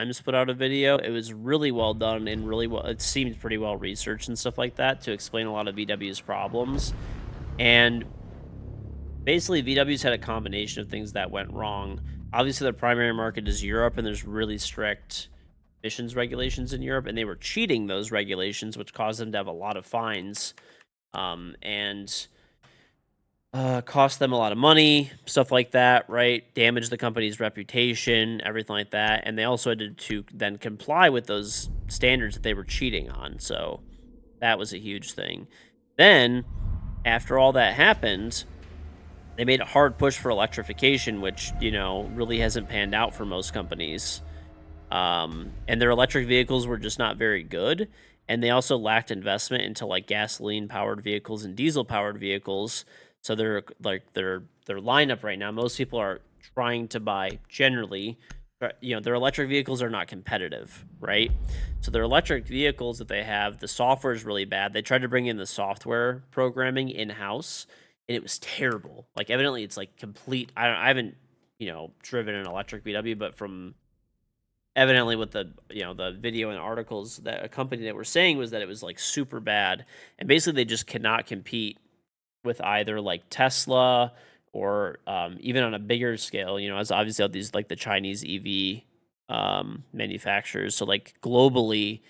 Times put out a video. It was really well done and really well. It seemed pretty well researched and stuff like that to explain a lot of VW's problems. And basically, VW's had a combination of things that went wrong. Obviously, their primary market is Europe, and there's really strict emissions regulations in Europe, and they were cheating those regulations, which caused them to have a lot of fines. And cost them a lot of money, stuff like that, right? Damage the company's reputation, everything like that. And they also had to then comply with those standards that they were cheating on. So that was a huge thing. Then, after all that happened, they made a hard push for electrification, which, really hasn't panned out for most companies. And their electric vehicles were just not very good. And they also lacked investment into like gasoline powered vehicles and diesel powered vehicles. So they're like their lineup right now. Most people are trying to buy generally, their electric vehicles are not competitive, right? So their electric vehicles that they have, the software is really bad. They tried to bring in the software programming in house, and it was terrible. Like evidently, it's like complete. I haven't driven an electric VW, but from evidently with the video and articles that a company that were saying was that it was like super bad, and basically they just cannot compete with either like Tesla or even on a bigger scale, as obviously all these like the Chinese EV manufacturers. So like globally,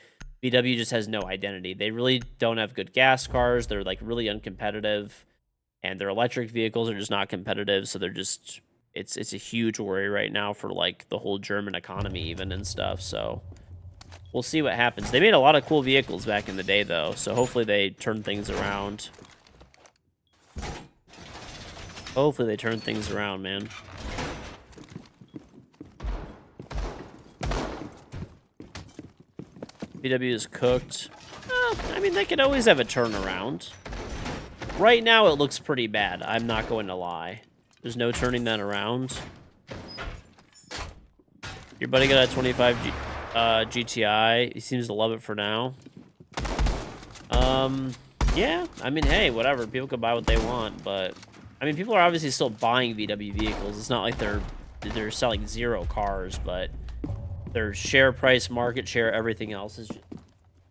VW just has no identity. They really don't have good gas cars. They're like really uncompetitive, and their electric vehicles are just not competitive. So they're just it's a huge worry right now for like the whole German economy even and stuff. So we'll see what happens. They made a lot of cool vehicles back in the day though, so hopefully they turn things around. Hopefully they turn things around, man. VW is cooked. I mean, they could always have a turnaround. Right now, it looks pretty bad. I'm not going to lie. There's no turning that around. Your buddy got a 25 GTI. He seems to love it for now. Yeah. I mean, hey, whatever. People can buy what they want, but I mean, people are obviously still buying VW vehicles. It's not like they're selling zero cars, but their share price, market share, everything else is just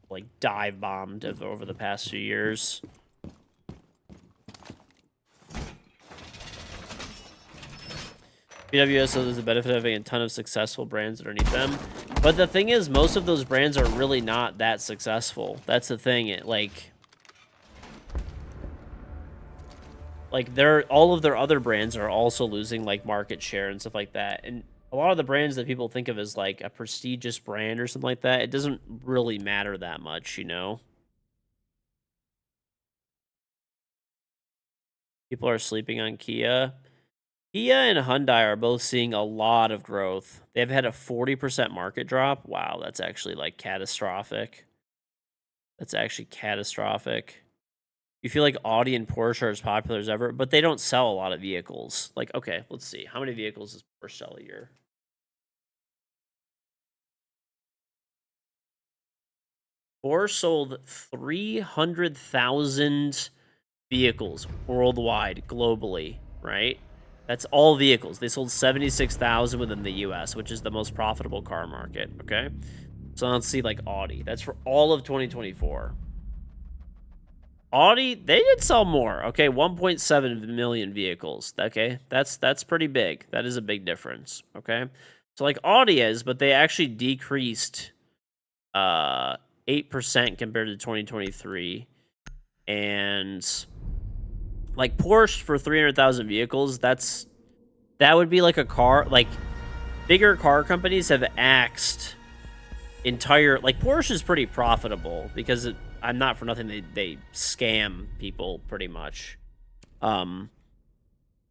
like dive bombed over the past few years. VW also has the benefit of having a ton of successful brands underneath them. But the thing is, most of those brands are really not that successful. That's the thing. All of their other brands are also losing like market share and stuff like that. And a lot of the brands that people think of as like a prestigious brand or something like that, it doesn't really matter that much, People are sleeping on Kia. Kia and Hyundai are both seeing a lot of growth. They've had a 40% market drop. Wow, that's actually like catastrophic. That's actually catastrophic. You feel like Audi and Porsche are as popular as ever, but they don't sell a lot of vehicles. Like, okay, let's see. How many vehicles does Porsche sell a year? Porsche sold 300,000 vehicles worldwide, globally, right? That's all vehicles. They sold 76,000 within the US, which is the most profitable car market, okay? So let's see, like Audi. That's for all of 2024. Audi, they did sell more. Okay, 1.7 million vehicles. Okay, that's pretty big. That is a big difference. Okay, so like Audi is, but they actually decreased 8% compared to 2023, and like Porsche for 300,000 vehicles. That would be like a car. Like bigger car companies have axed like Porsche is pretty profitable because I'm not for nothing, they scam people pretty much. But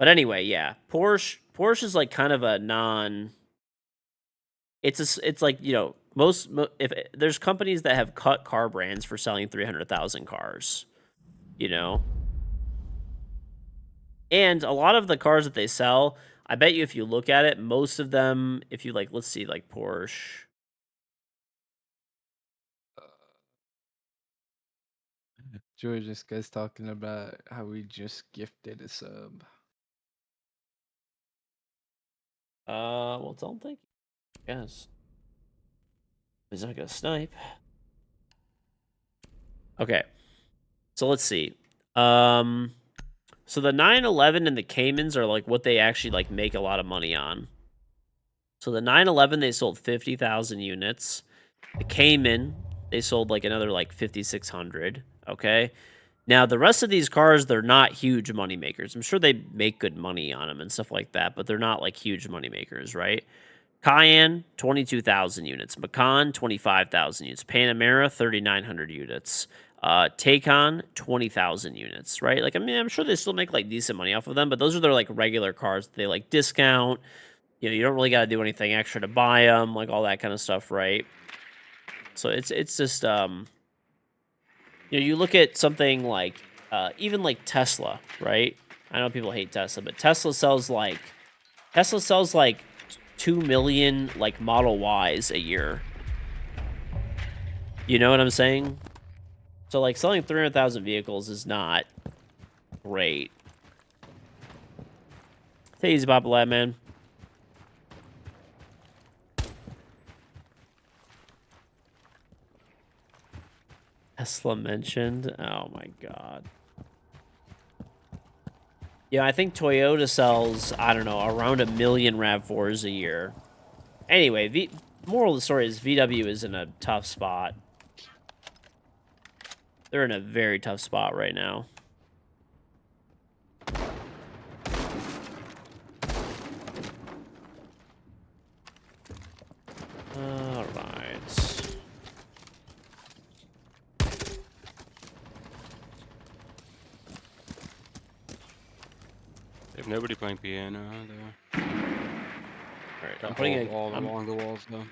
anyway, yeah, Porsche is like kind of a non. It's like if there's companies that have cut car brands for selling 300,000 cars, you know, and a lot of the cars that they sell, I bet you if you look at it, most of them, if you like, let's see, like Porsche. George, this guy's talking about how we just gifted a sub. Well, don't think. Yes. He's not gonna snipe. Okay, so let's see. So the 911 and the Caymans are like what they actually like make a lot of money on. So the 911 they sold 50,000 units. The Cayman they sold like another like 5,600. Okay. Now the rest of these cars they're not huge money makers. I'm sure they make good money on them and stuff like that, but they're not like huge money makers, right? Cayenne 22,000 units, Macan 25,000 units, Panamera 3,900 units, Taycan 20,000 units, right? Like I mean, I'm sure they still make like decent money off of them, but those are their like regular cars. They like discount. You know, you don't really got to do anything extra to buy them, like all that kind of stuff, right? So it's just you know, you look at something like even like Tesla, right? I know people hate Tesla, but Tesla sells like 2 million like Model Ys a year. You know what I'm saying? So like selling 300,000 vehicles is not great. Take it easy, Papa Lab, man. Tesla mentioned. Oh my god. Yeah, I think Toyota sells, I don't know, around 1 million RAV4s a year. Anyway, moral of the story is VW is in a tough spot. They're in a very tough spot right now. All right. They have nobody playing piano. All right. I'm putting a all along the walls though.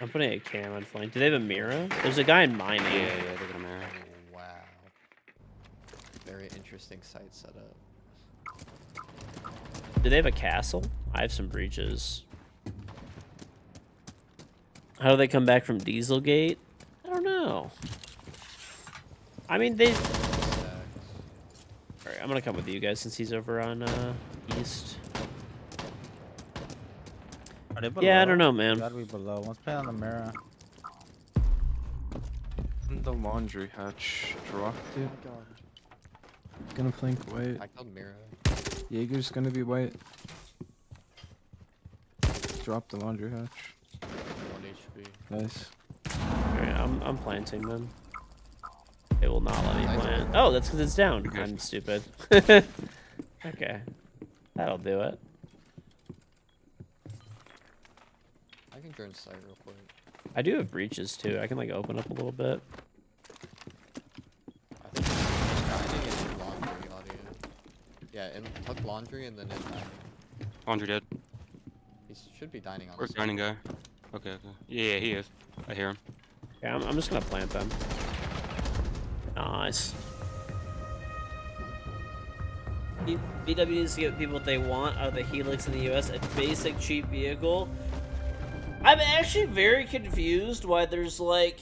I'm putting a cam on flank. Do they have a mirror? There's a guy in mining. Yeah, they're gonna mirror. Oh, wow. Very interesting site setup. Do they have a castle? I have some breaches. How do they come back from Dieselgate? I don't know. I mean, they... Alright, I'm gonna come with you guys since he's over on, east. Are they below? Yeah, I don't know, man. Gotta be below. Let's play on the mirror. In the laundry hatch. Dropped Oh it. my god. Gonna flank white. I killed Mira. Jaeger's gonna be white. Drop the laundry hatch. 1 HP. Nice. Alright, I'm planting them. They will not let me Nice. plant. Oh, that's because it's down. Okay. I'm stupid. Okay. That'll do it. I can join site real quick. I do have breaches, too. I can, like, open up a little bit. I think he's dining in laundry audio. Yeah, in tuck laundry and then in dining. Laundry dead. He should be dining on Where's this dining guy? Okay, okay. Yeah, he is. I hear him. Yeah, I'm just gonna plant them. Nice. VW needs to give people what they want out of the Helix in the US, a basic cheap vehicle. I'm actually very confused why there's like,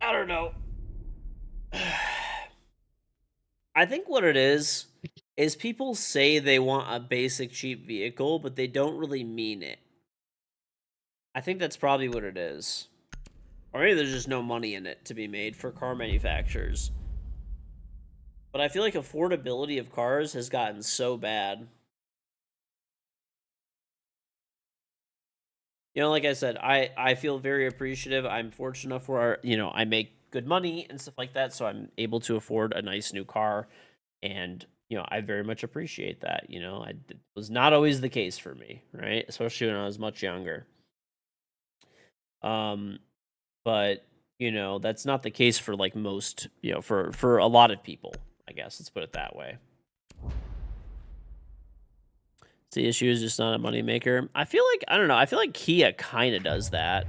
I don't know. I think what it is people say they want a basic cheap vehicle, but they don't really mean it. I think that's probably what it is. Or maybe there's just no money in it to be made for car manufacturers. But I feel like affordability of cars has gotten so bad. You know, like I said, I feel very appreciative. I'm fortunate enough where, you know, I make good money and stuff like that, so I'm able to afford a nice new car. And, you know, I very much appreciate that. You know, it was not always the case for me, right? Especially when I was much younger. But you know, that's not the case for like most, you know, for a lot of people, I guess. Let's put it that way. The issue is just not a moneymaker. I feel like, I don't know, I feel like Kia kind of does that.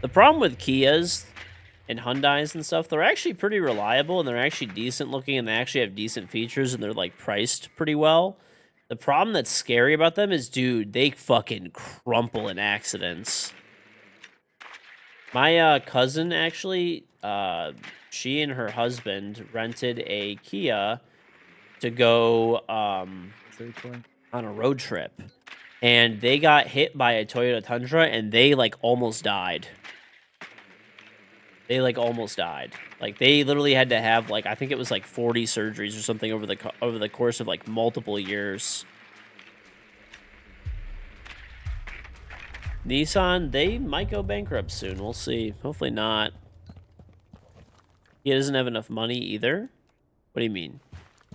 The problem with Kias and Hyundais and stuff, they're actually pretty reliable and they're actually decent looking and they actually have decent features and they're like priced pretty well. The problem that's scary about them is, dude, they fucking crumple in accidents. My cousin actually, she and her husband rented a Kia to go 320. on a road trip, and they got hit by a Toyota Tundra, and they like almost died. They like almost died. Like they literally had to have like I think it was like 40 surgeries or something over the course of like multiple years. Nissan, they might go bankrupt soon. We'll see. Hopefully not. He doesn't have enough money either. What do you mean?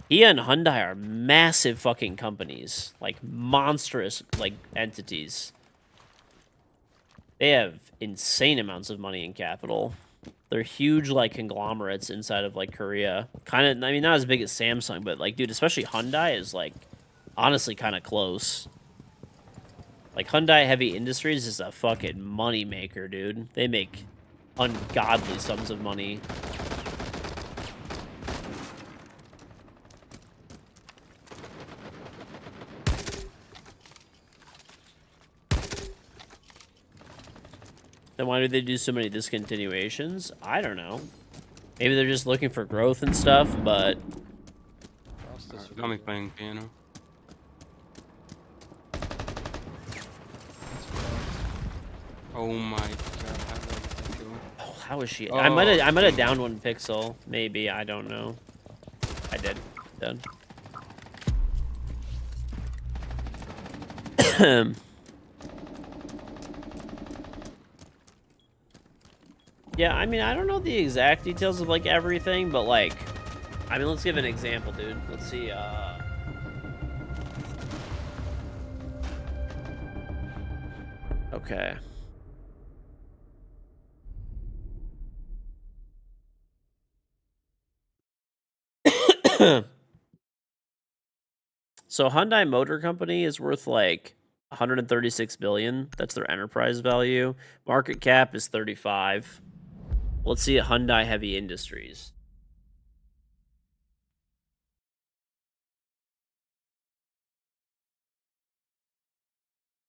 Kia and Hyundai are massive fucking companies. Like monstrous like entities. They have insane amounts of money and capital. They're huge like conglomerates inside of like Korea. Kind of I mean not as big as Samsung, but like dude, especially Hyundai is like honestly kind of close. Like Hyundai Heavy Industries is a fucking money maker, dude. They make ungodly sums of money. Then why do they do so many discontinuations? I don't know. Maybe they're just looking for growth and stuff, but Across this Got me river. playing piano. Oh my god, how did I kill him? oh, how is she? Oh, I might have downed one pixel. Maybe, I don't know. I did. Done. Yeah, I mean, I don't know the exact details of like everything, but like, I mean, let's give an example, dude. Let's see. Okay. So Hyundai Motor Company is worth like 136 billion. That's their enterprise value. Market cap is 35. Let's see at Hyundai Heavy Industries.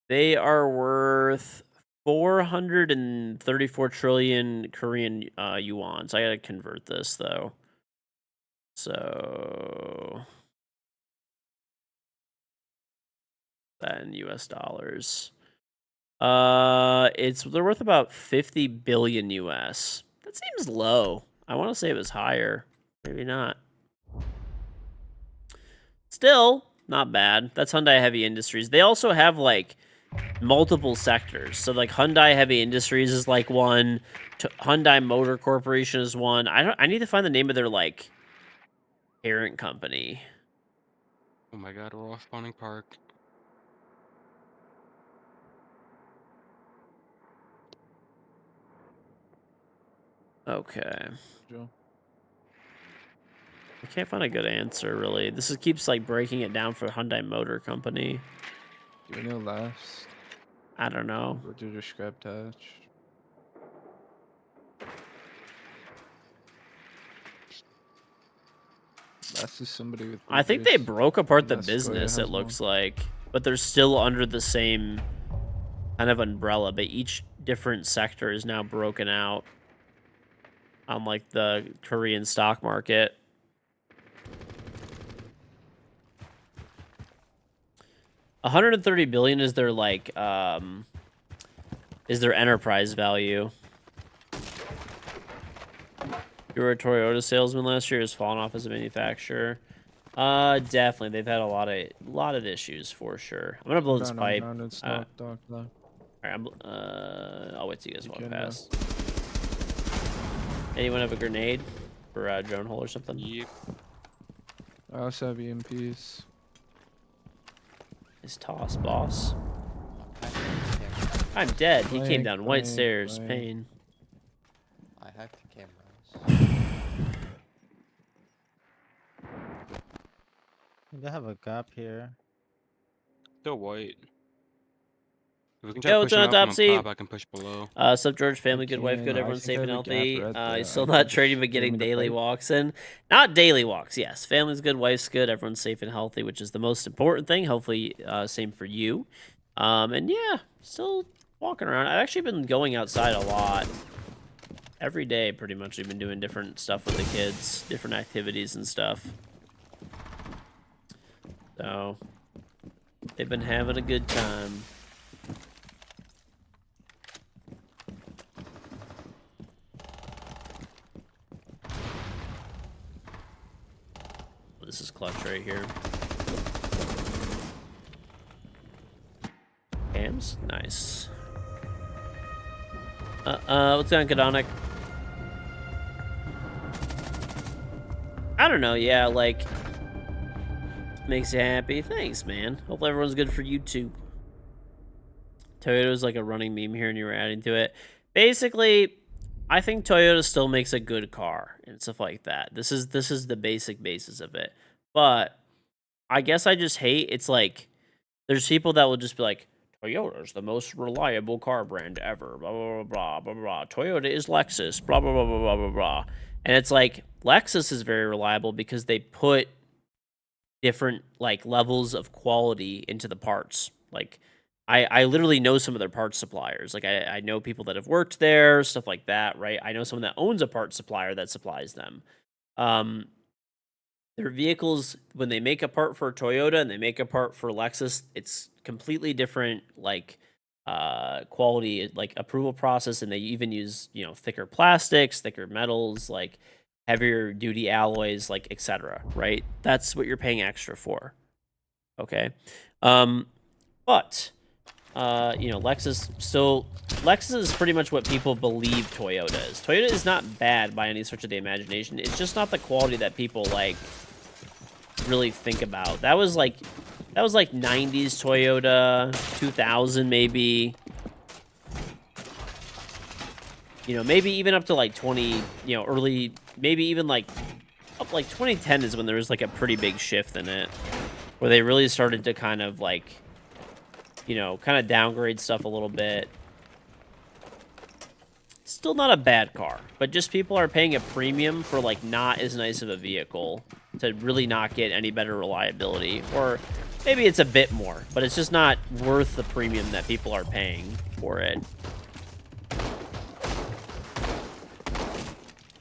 They are worth 434 trillion Korean yuan. So I gotta convert this though. So that in US dollars. They're worth about 50 billion US. That seems low. I want to say it was higher. Maybe not. Still, not bad. That's Hyundai Heavy Industries. They also have like multiple sectors. So like Hyundai Heavy Industries is like one. Hyundai Motor Corporation is one. I need to find the name of their like parent company. Oh my god, we're off spawning park. Okay. Joe. I can't find a good answer really. Keeps like breaking it down for Hyundai Motor Company. Do you know last? I don't know. Go to the scrap touch. Last is somebody with. I think they bridges. broke apart the Unless Toya business, has it looks like. But they're still under the same kind of umbrella, but each different sector is now broken out on like the Korean stock market. $130 billion is their like is their enterprise value. You were a Toyota salesman last year, has fallen off as a manufacturer. Definitely. They've had a lot of issues for sure. I'm gonna blow this pipe. It's Alright, not dark. I'll wait till you guys walk Agenda. past. Anyone have a grenade for a drone hole or something? Yep. I also have EMPs. His toss, boss. I hacked the camera. I'm dead. He came Blank, down white blank, stairs. blank. Pain. I hacked the cameras. They have a gap here. Still white. If we can try Yo, what's pushing on out from Autopsy? up top, I can push below. Sup, George? Family good, wife good, I everyone's think safe I and have a gap healthy. right there. He's still I not could trading, just but getting give me the daily pipe. walks in. Not daily walks, yes. Family's good, wife's good, everyone's safe and healthy, which is the most important thing. Hopefully, same for you. And yeah, still walking around. I've actually been going outside a lot. Every day, pretty much, we've been doing different stuff with the kids, different activities and stuff. So, they've been having a good time. this is clutch right here. Cams? Nice. What's going on, Kadonic? I don't know, yeah, like... Makes you happy. Thanks, man. Hope everyone's good for you, too. Toyota's like a running meme here, and you were adding to it. Basically, I think Toyota still makes a good car and stuff like that. This is the basic basis of it. But I guess I just hate, it's like, there's people that will just be like, Toyota's the most reliable car brand ever, blah, blah, blah, blah, blah, blah. Toyota is Lexus, blah, blah, blah, blah, blah, blah, blah. And it's like, Lexus is very reliable because they put different, like, levels of quality into the parts. Like, I literally know some of their parts suppliers. Like, I know people that have worked there, stuff like that, right? I know someone that owns a parts supplier that supplies them. Their vehicles, when they make a part for Toyota and they make a part for Lexus, it's completely different, like, quality, like, approval process, and they even use, you know, thicker plastics, thicker metals, like, heavier duty alloys, like, etc., right? That's what you're paying extra for, okay? But... you know, Lexus is pretty much what people believe Toyota is. Toyota is not bad by any stretch of the imagination. It's just not the quality that people, like, really think about. That was like 90s Toyota, 2000 maybe. You know, maybe even up to like 20, you know, early, maybe even like up like 2010 is when there was like a pretty big shift in it, where they really started to kind of like, you know, kind of downgrade stuff a little bit. Still not a bad car, but just people are paying a premium for, like, not as nice of a vehicle to really not get any better reliability. Or maybe it's a bit more, but it's just not worth the premium that people are paying for it.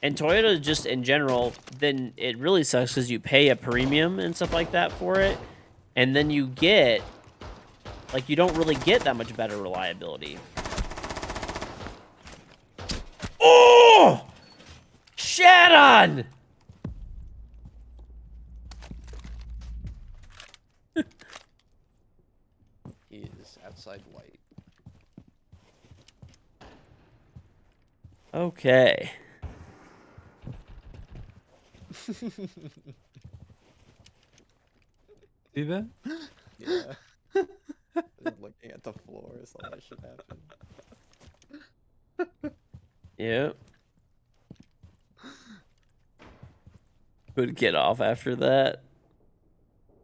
And Toyota, just in general, then it really sucks because you pay a premium and stuff like that for it, and then you get... like, you don't really get that much better reliability. Oh! Shat on! He is outside white. Okay. See that? Yeah. Just looking at the floor, so that should happen. Yep. Would get off after that.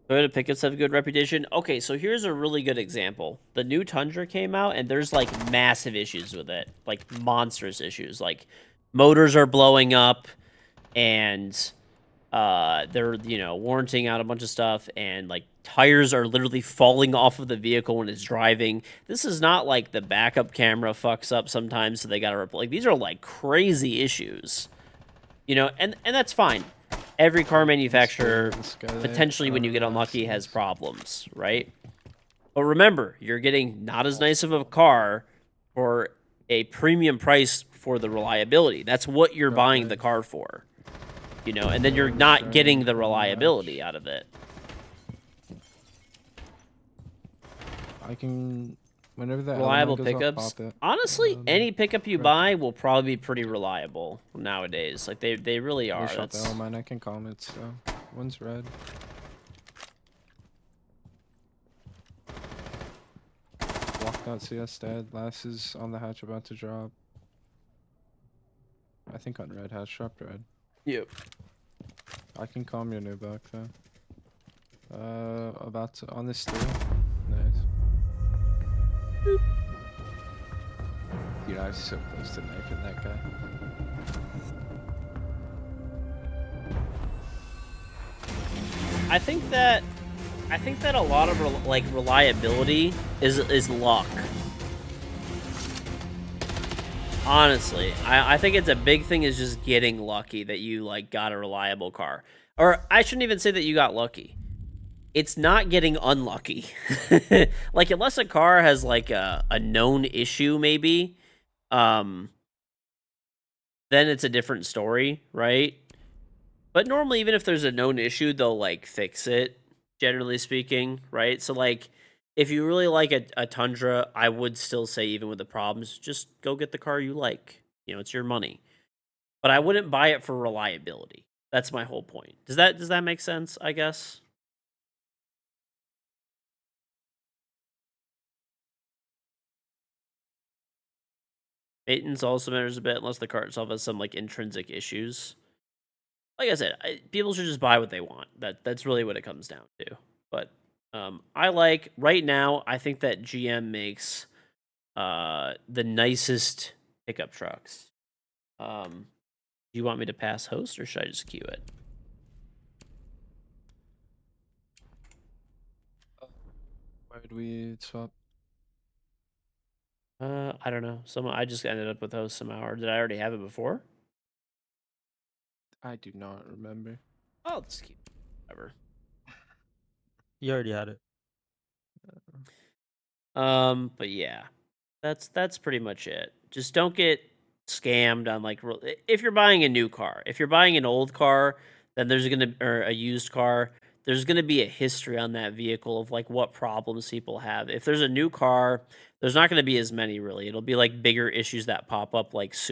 Toyota pickups have a good reputation. Okay, so here's a really good example. The new Tundra came out, and there's, like, massive issues with it. Like, monstrous issues. Like, motors are blowing up, and they're, you know, warranting out a bunch of stuff, and, like, tires are literally falling off of the vehicle when it's driving. This is not like the backup camera fucks up sometimes, so they gotta like, these are, like, crazy issues. You know, and that's fine. Every car manufacturer, potentially when you get unlucky, has problems, right? But remember, you're getting not as nice of a car for a premium price for the reliability. That's what you're buying the car for. You know, and then you're not getting the reliability out of it. I can, whenever that Reliable element goes off, pickups. pop it. Honestly, any pickup you buy will probably be pretty reliable nowadays. Like, they really are. Shot the That's... element, I can comment, so. One's red. Block.cs dead. Last is on the hatch about to drop. I think on red hatch, dropped red. Yep. I can calm your new buck though. About to, on this steel. Nice. Dude, I was so close to knifing that guy. I think that a lot of reliability is luck. Honestly, I think it's a big thing is just getting lucky that you, like, got a reliable car. Or I shouldn't even say that you got lucky. It's not getting unlucky. Like, unless a car has, like, a known issue, maybe, then it's a different story, right? But normally, even if there's a known issue, they'll like fix it. Generally speaking, right? So like, if you really like a Tundra, I would still say even with the problems, just go get the car you like. You know, it's your money. But I wouldn't buy it for reliability. That's my whole point. Does that make sense? I guess. Maintenance also matters a bit, unless the car itself has some like intrinsic issues. Like I said, people should just buy what they want. That's really what it comes down to. But I like right now. I think that GM makes the nicest pickup trucks. Do you want me to pass host or should I just queue it? Why did we swap? I don't know. I just ended up with host somehow. Or did I already have it before? I do not remember. I'll just keep it. Whatever. You already had it. But yeah, that's pretty much it. Just don't get scammed on like if you're buying a new car. If you're buying an old car, then there's gonna or a used car. There's gonna be a history on that vehicle of like what problems people have. If there's a new car, there's not gonna be as many really. It'll be like bigger issues that pop up like soon.